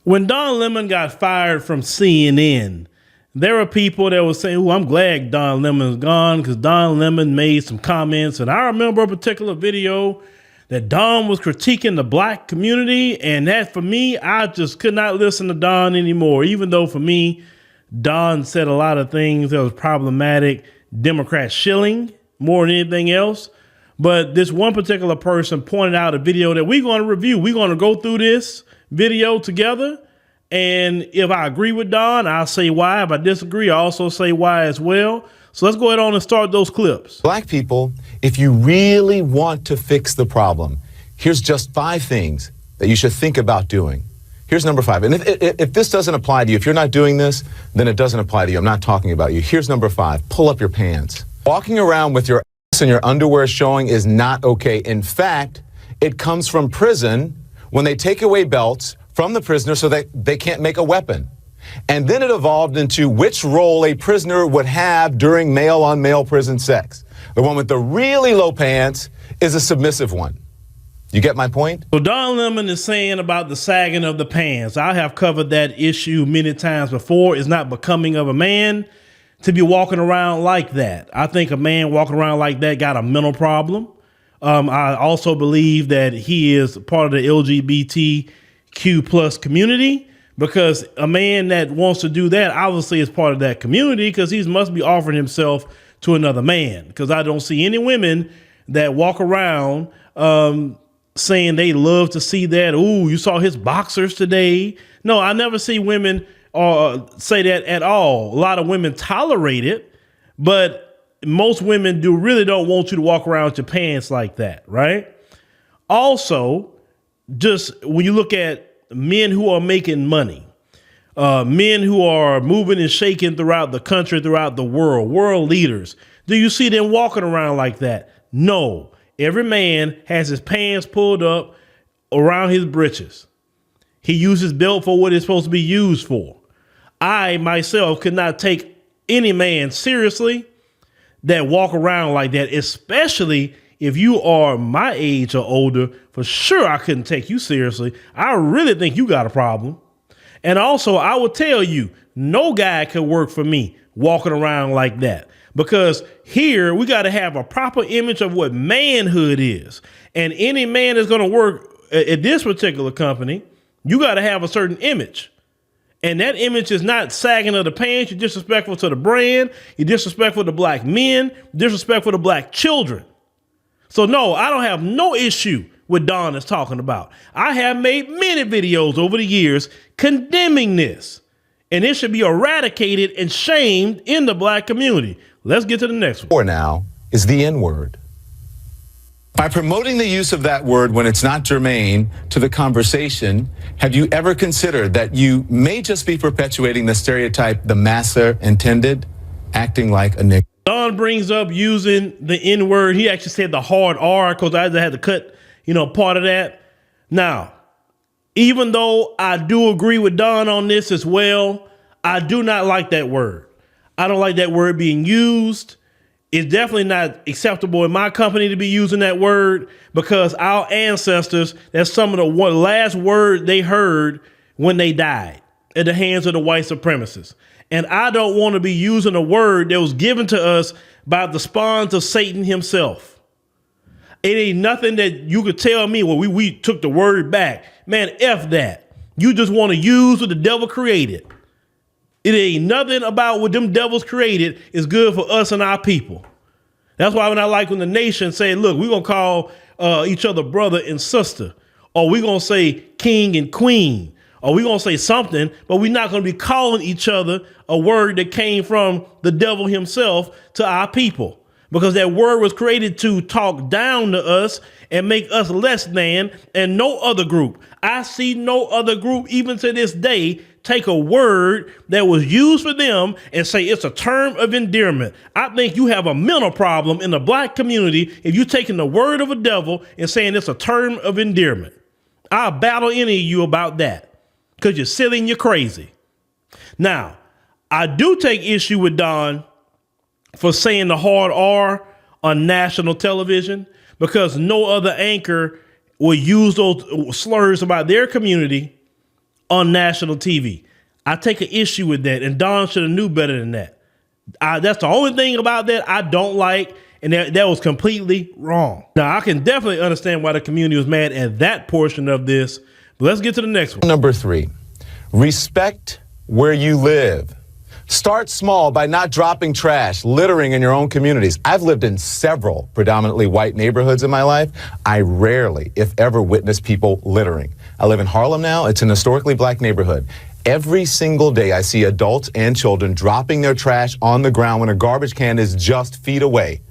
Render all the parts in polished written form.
When Don Lemon got fired from CNN, there were people that were saying, "Oh, I'm glad Don Lemon's gone because Don Lemon made some comments." And I remember a particular video that Don was critiquing the black community. And that, for me, I just could not listen to Don anymore, even though for me, Don said a lot of things that was problematic, Democrat shilling more than anything else. But this one particular person pointed out a video that we're going to review. We're going to go through this video together. And if I agree with Don, I'll say why. If I disagree, I also say why as well. So let's go ahead on and start those clips. Black people, if you really want to fix the problem, here's just 5 things that you should think about doing. Here's number 5. And if this doesn't apply to you, if you're not doing this, then it doesn't apply to you. I'm not talking about you. Here's number 5. Pull up your pants. Walking around with your ass and your underwear showing is not okay. In fact, it comes from prison when they take away belts from the prisoner so that they can't make a weapon. And then it evolved into which role a prisoner would have during male-on-male prison sex. The one with the really low pants is a submissive one. You get my point? So Don Lemon is saying about the sagging of the pants. I have covered that issue many times before. It's not becoming of a man to be walking around like that. I think a man walking around like that got a mental problem. I also believe that he is part of the LGBTQ plus community, because a man that wants to do that obviously is part of that community because he must be offering himself to another man. Because I don't see any women that walk around saying they love to see that. Ooh, you saw his boxers today. No, I never see women say that at all. A lot of women tolerate it, but most women really don't want you to walk around with your pants like that, right? Also, just when you look at men who are making money, men who are moving and shaking throughout the country, throughout the world leaders, do you see them walking around like that? No. Every man has his pants pulled up around his britches. He uses belt for what it's supposed to be used for. I myself could not take any man seriously that walk around like that, especially if you are my age or older. For sure, I couldn't take you seriously. I really think you got a problem. And also, I will tell you, no guy could work for me walking around like that. Because here, we got to have a proper image of what manhood is. And any man that's going to work at this particular company, you got to have a certain image. And that image is not sagging of the pants. You're disrespectful to the brand. You're disrespectful to black men. Disrespectful to black children. So no, I don't have no issue with Don is talking about. I have made many videos over the years condemning this, and it should be eradicated and shamed in the black community. Let's get to the next one. For now is the N-word. By promoting the use of that word when it's not germane to the conversation, have you ever considered that you may just be perpetuating the stereotype the masser intended, acting like a nigger? Don brings up using the N-word. He actually said the hard R because I had to cut, part of that. Now, even though I do agree with Don on this as well, I do not like that word. I don't like that word being used. It's definitely not acceptable in my company to be using that word because our ancestors, that's some of the last word they heard when they died at the hands of the white supremacists. And I don't want to be using a word that was given to us by the spawns of Satan himself. It ain't nothing that you could tell me, well, we took the word back. Man, F that. You just want to use what the devil created. It ain't nothing about what them devils created is good for us and our people. That's why when I like when the nation say, look, we're going to call each other brother and sister, or we're going to say king and queen, or we're going to say something, but we're not going to be calling each other a word that came from the devil himself to our people. Because that word was created to talk down to us and make us less than, and no other group. I see no other group, even to this day, take a word that was used for them and say it's a term of endearment. I think you have a mental problem in the black community if you're taking the word of a devil and saying it's a term of endearment. I'll battle any of you about that because you're silly and you're crazy. Now, I do take issue with Don for saying the hard R on national television because no other anchor will use those slurs about their community on national TV. I take an issue with that, and Don should have knew better than that. That's the only thing about that I don't like, and that was completely wrong. Now, I can definitely understand why the community was mad at that portion of this, but let's get to the next one. Number 3, respect where you live. Start small by not dropping trash, littering in your own communities. I've lived in several predominantly white neighborhoods in my life. I rarely, if ever, witness people littering. I live in Harlem now. It's an historically black neighborhood. Every single day I see adults and children dropping their trash on the ground when a garbage can is just feet away.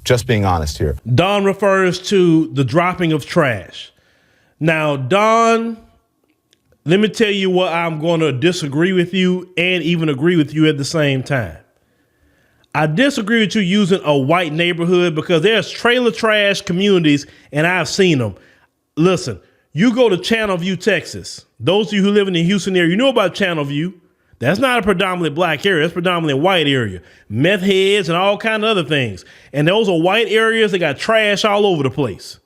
Just being honest here. Don refers to the dropping of trash. Now, Don, let me tell you what I'm going to disagree with you and even agree with you at the same time. I disagree with you using a white neighborhood because there's trailer trash communities and I've seen them. Listen, you go to Channel View, Texas. Those of you who live in the Houston area, you know about Channel View. That's not a predominantly black area. That's predominantly a white area. Meth heads and all kinds of other things. And those are white areas that got trash all over the place.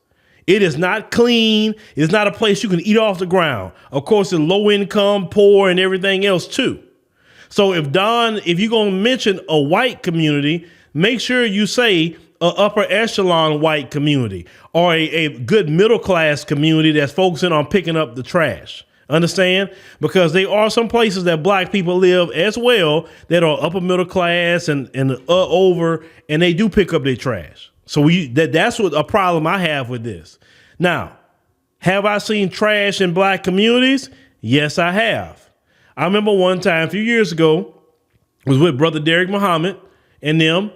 It is not clean. It's not a place you can eat off the ground. Of course, it's low income, poor, and everything else too. So if you're going to mention a white community, make sure you say an upper echelon white community or a good middle class community that's focusing on picking up the trash. Understand? Because there are some places that black people live as well that are upper middle class and over, and they do pick up their trash. So that's what a problem I have with this. Now, have I seen trash in black communities? Yes, I have. I remember one time a few years ago, I was with Brother Derek Muhammad and them.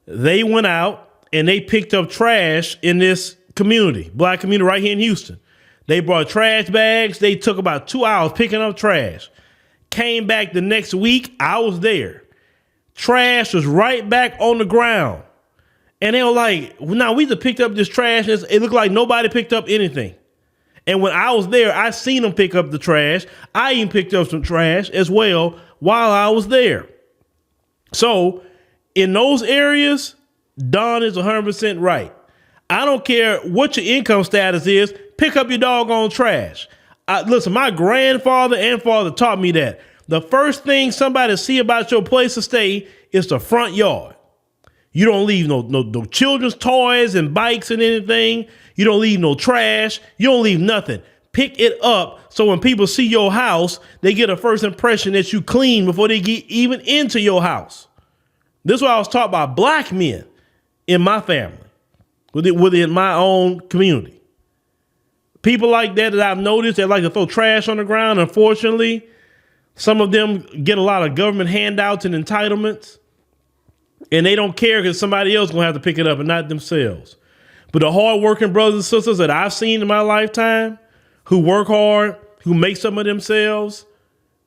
They went out and they picked up trash in this community, black community right here in Houston. They brought trash bags. They took about 2 hours picking up trash. Came back the next week. I was there. Trash was right back on the ground. And they were like, "Now we just picked up this trash. It looked like nobody picked up anything." And when I was there, I seen them pick up the trash. I even picked up some trash as well while I was there. So in those areas, Don is 100% right. I don't care what your income status is. Pick up your doggone trash. Listen, my grandfather and father taught me that. The first thing somebody see about your place to stay is the front yard. You don't leave no children's toys and bikes and anything. You don't leave no trash. You don't leave nothing. Pick it up so when people see your house, they get a first impression that you clean before they get even into your house. This is what I was taught by black men in my family, within my own community. People like that I've noticed, they like to throw trash on the ground. Unfortunately, some of them get a lot of government handouts and entitlements, and they don't care because somebody else is going to have to pick it up and not themselves. But the hardworking brothers and sisters that I've seen in my lifetime who work hard, who make some of themselves,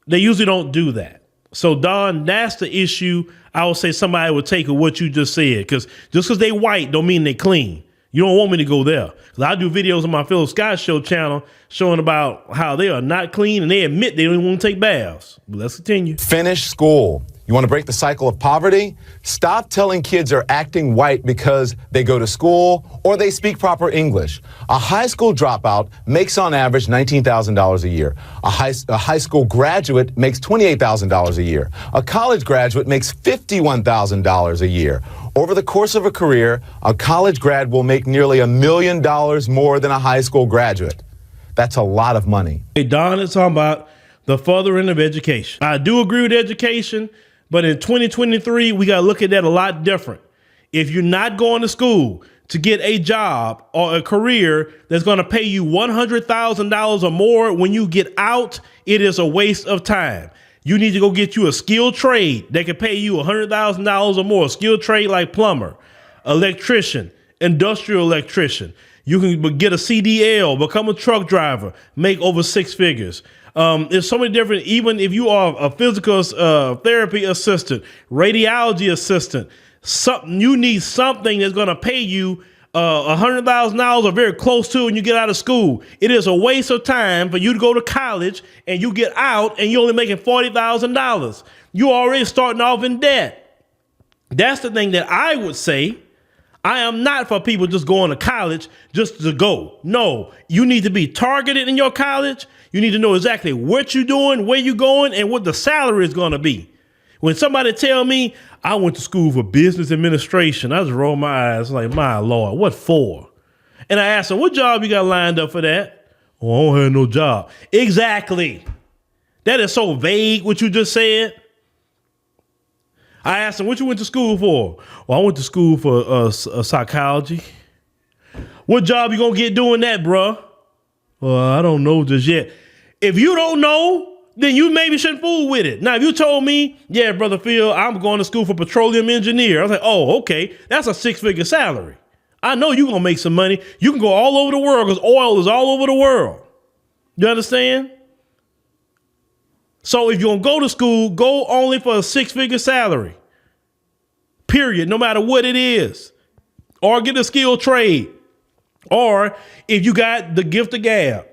they usually don't do that. So, Don, that's the issue I would say somebody would take of what you just said. Because just because they white don't mean they clean. You don't want me to go there. Because I do videos on my Phillip Scott Show channel showing about how they are not clean and they admit they don't even want to take baths. But let's continue. Finish school. You want to break the cycle of poverty? Stop telling kids they're acting white because they go to school or they speak proper English. A high school dropout makes on average $19,000 a year. A high school graduate makes $28,000 a year. A college graduate makes $51,000 a year. Over the course of a career, a college grad will make nearly $1 million more than a high school graduate. That's a lot of money. Hey, Don is talking about the furthering of education. I do agree with education, but in 2023, we got to look at that a lot different. If you're not going to school to get a job or a career that's going to pay you $100,000 or more when you get out, it is a waste of time. You need to go get you a skilled trade that can pay you $100,000 or more. A skilled trade like plumber, electrician, industrial electrician. You can get a CDL, become a truck driver, make over 6 figures. There's so many different, even if you are a physical therapy assistant, radiology assistant, you need something that's going to pay you $100,000 or very close to when you get out of school. It is a waste of time for you to go to college and you get out and you're only making $40,000. You're already starting off in debt. That's the thing that I would say. I am not for people just going to college just to go. No, you need to be targeted in your college. You need to know exactly what you're doing, where you're going, and what the salary is going to be. When somebody tell me I went to school for business administration, I just roll my eyes like, my Lord, what for? And I asked them, what job you got lined up for that? Oh, I don't have no job. Exactly. That is so vague what you just said. I asked him, what you went to school for? Well, I went to school for psychology. What job you gonna get doing that, bruh? Well, I don't know just yet. If you don't know, then you maybe shouldn't fool with it. Now, if you told me, yeah, Brother Phil, I'm going to school for petroleum engineer. I was like, oh, okay, that's a 6-figure salary. I know you're gonna make some money. You can go all over the world because oil is all over the world. You understand? So if you're going to go to school, go only for a 6-figure salary, period, no matter what it is, or get a skilled trade. Or if you got the gift of gab,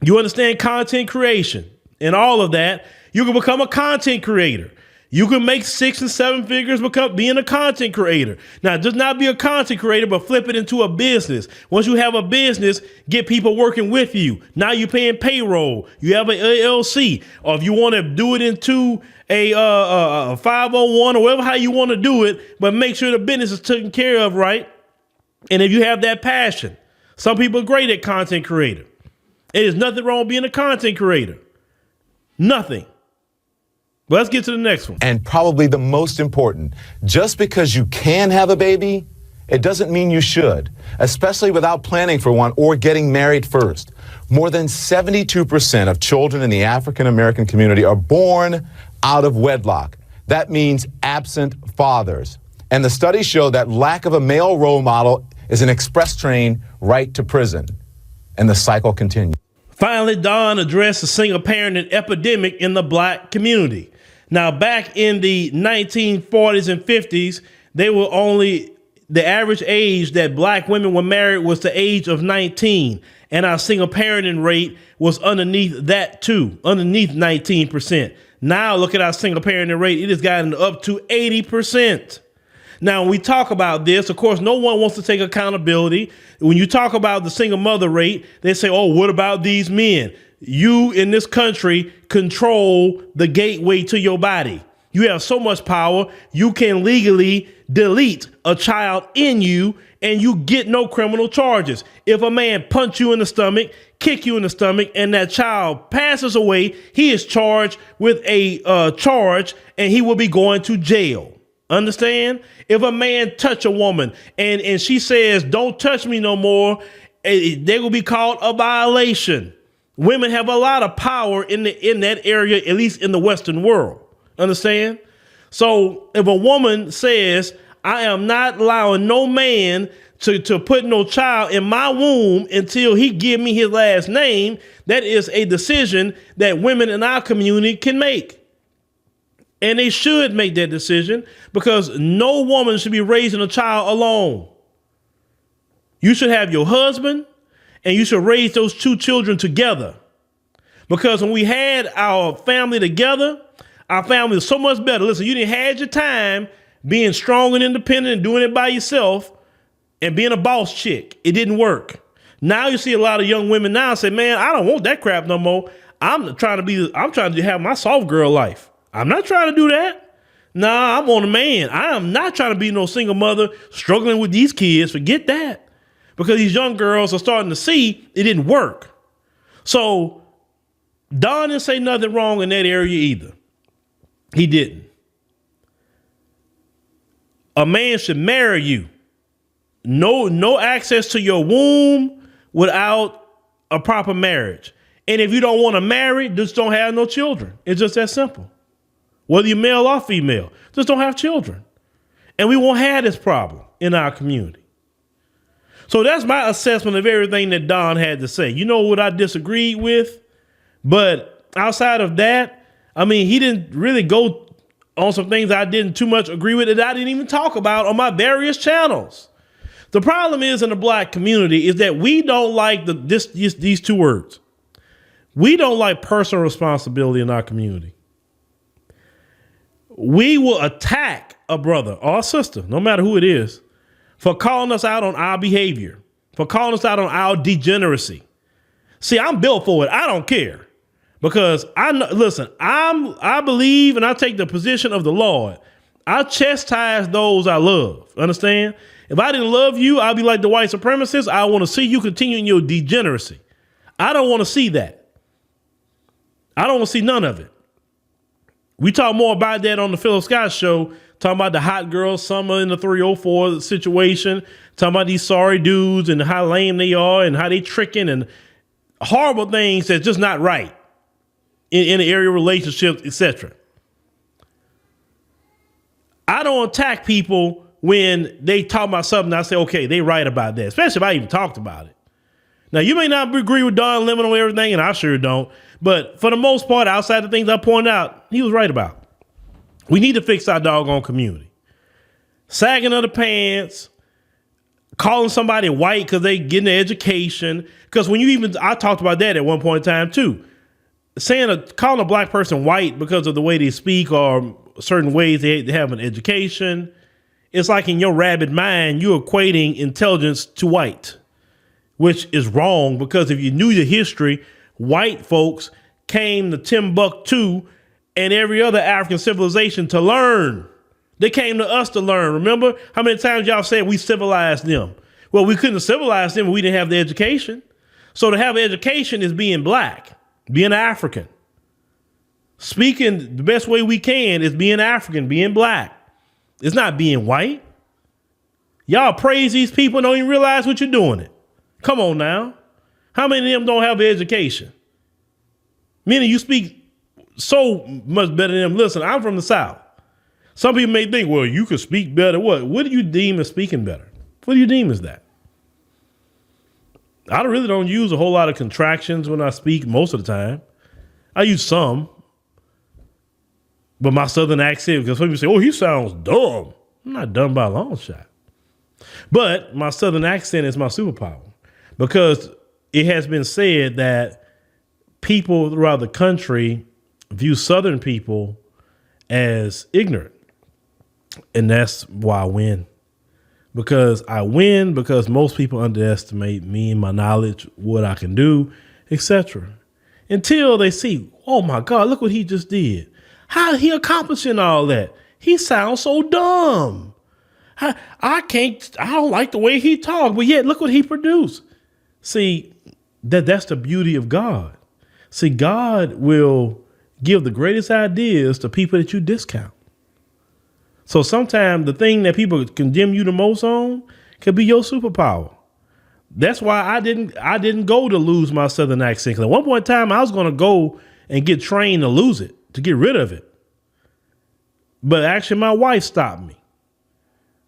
you understand content creation and all of that, you can become a content creator. You can make 6 and 7 figures being a content creator. Now, just not be a content creator, but flip it into a business. Once you have a business, get people working with you. Now you're paying payroll. You have an LLC. Or if you want to do it into a 501 or whatever, how you want to do it, but make sure the business is taken care of, right? And if you have that passion, some people are great at content creator. There's nothing wrong with being a content creator. Nothing. But let's get to the next one. And probably the most important, just because you can have a baby, it doesn't mean you should, especially without planning for one or getting married first. More than 72% of children in the African American community are born out of wedlock. That means absent fathers. And the studies show that lack of a male role model is an express train right to prison. And the cycle continues. Finally, Don addressed the single parenting epidemic in the black community. Now, back in the 1940s and 50s, the average age that black women were married was the age of 19. And our single parenting rate was underneath that too, underneath 19%. Now look at our single parenting rate. It has gotten up to 80%. Now, when we talk about this, of course, no one wants to take accountability. When you talk about the single mother rate, they say, oh, what about these men? You in this country control the gateway to your body. You have so much power, you can legally delete a child in you and you get no criminal charges. If a man punch you in the stomach, kick you in the stomach, and that child passes away, he is charged with a charge and he will be going to jail. Understand? If a man touch a woman and she says, don't touch me no more, they will be called a violation. Women have a lot of power in that area, at least in the Western world. Understand? So if a woman says, I am not allowing no man to put no child in my womb until he give me his last name, that is a decision that women in our community can make. And they should make that decision because no woman should be raising a child alone. You should have your husband and you should raise those 2 children together. Because when we had our family together, our family was so much better. Listen, you didn't have your time being strong and independent and doing it by yourself and being a boss chick. It didn't work. Now you see a lot of young women now say, man, I don't want that crap no more. I'm trying to have my soft girl life. I'm not trying to do that. Nah, I'm on a man. I am not trying to be no single mother struggling with these kids. Forget that. Because these young girls are starting to see it didn't work. So Don didn't say nothing wrong in that area either. He didn't. A man should marry you. No access to your womb without a proper marriage. And if you don't want to marry, just don't have no children. It's just that simple. Whether you're male or female, just don't have children. And we won't have this problem in our community. So that's my assessment of everything that Don had to say. You know what I disagreed with? But outside of that, I mean, he didn't really go on some things I didn't too much agree with that I didn't even talk about on my various channels. The problem is in the black community is that we don't like these 2 words. We don't like personal responsibility in our community. We will attack a brother or a sister, no matter who it is, for calling us out on our behavior, for calling us out on our degeneracy. See, I'm built for it. I don't care, because I believe and I take the position of the Lord. I chastise those I love. Understand? If I didn't love you, I'd be like the white supremacists. I want to see you continue in your degeneracy. I don't want to see that. I don't want to see none of it. We talk more about that on the Phillip Scott show, talking about the hot girl summer in the 304 situation, talking about these sorry dudes and how lame they are and how they tricking and horrible things that's just not right in the area of relationships, etc. I don't attack people when they talk about something. I say, okay, they right about that, especially if I even talked about it. Now, you may not agree with Don Lemon on everything, and I sure don't. But for the most part, outside the things I pointed out, he was right about. We need to fix our doggone community. Sagging of the pants, calling somebody white because they getting an education. Because I talked about that at one point in time too. Calling a black person white because of the way they speak or certain ways they have an education. It's like in your rabid mind, you're equating intelligence to white, which is wrong, because if you knew the history, white folks came to Timbuktu and every other African civilization to learn. They came to us to learn. Remember how many times y'all said we civilized them? Well, we couldn't civilize them if we didn't have the education. So to have education is being black, being African. Speaking the best way we can is being African, being black. It's not being white. Y'all praise these people and don't even realize what you're doing it. Come on now. How many of them don't have an education? Meaning you speak so much better than them. Listen, I'm from the South. Some people may think, well, you could speak better. What do you deem as speaking better? What do you deem as that? I really don't use a whole lot of contractions when I speak most of the time. I use some. But my Southern accent, because some people say, oh, he sounds dumb. I'm not dumb by a long shot. But my Southern accent is my superpower, because it has been said that people throughout the country view Southern people as ignorant. And that's why I win. Because I win because most people underestimate me and my knowledge, what I can do, etc. Until they see, oh my God, look what he just did. How is he accomplishing all that? He sounds so dumb. I don't like the way he talks, but yet look what he produced. See, that's the beauty of God. See, God will give the greatest ideas to people that you discount. So sometimes the thing that people condemn you the most on could be your superpower. That's why I didn't go to lose my Southern accent. 'Cause at one point in time, I was going to go and get trained to lose it, to get rid of it. But actually, my wife stopped me.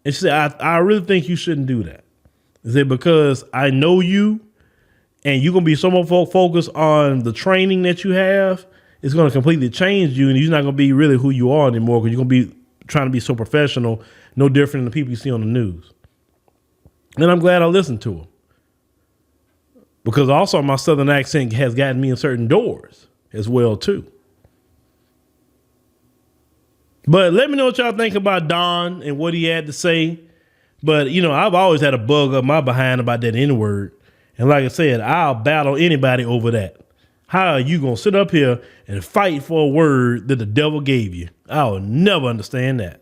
And she said, I really think you shouldn't do that. I said, because I know you, and you're going to be so much focused on the training that you have, it's going to completely change you, and you're not going to be really who you are anymore, because you're going to be trying to be so professional, no different than the people you see on the news. And I'm glad I listened to her. Because also my Southern accent has gotten me in certain doors as well, too. But let me know what y'all think about Don and what he had to say. But, I've always had a bug up my behind about that Nword. And like I said, I'll battle anybody over that. How are you going to sit up here and fight for a word that the devil gave you? I'll never understand that.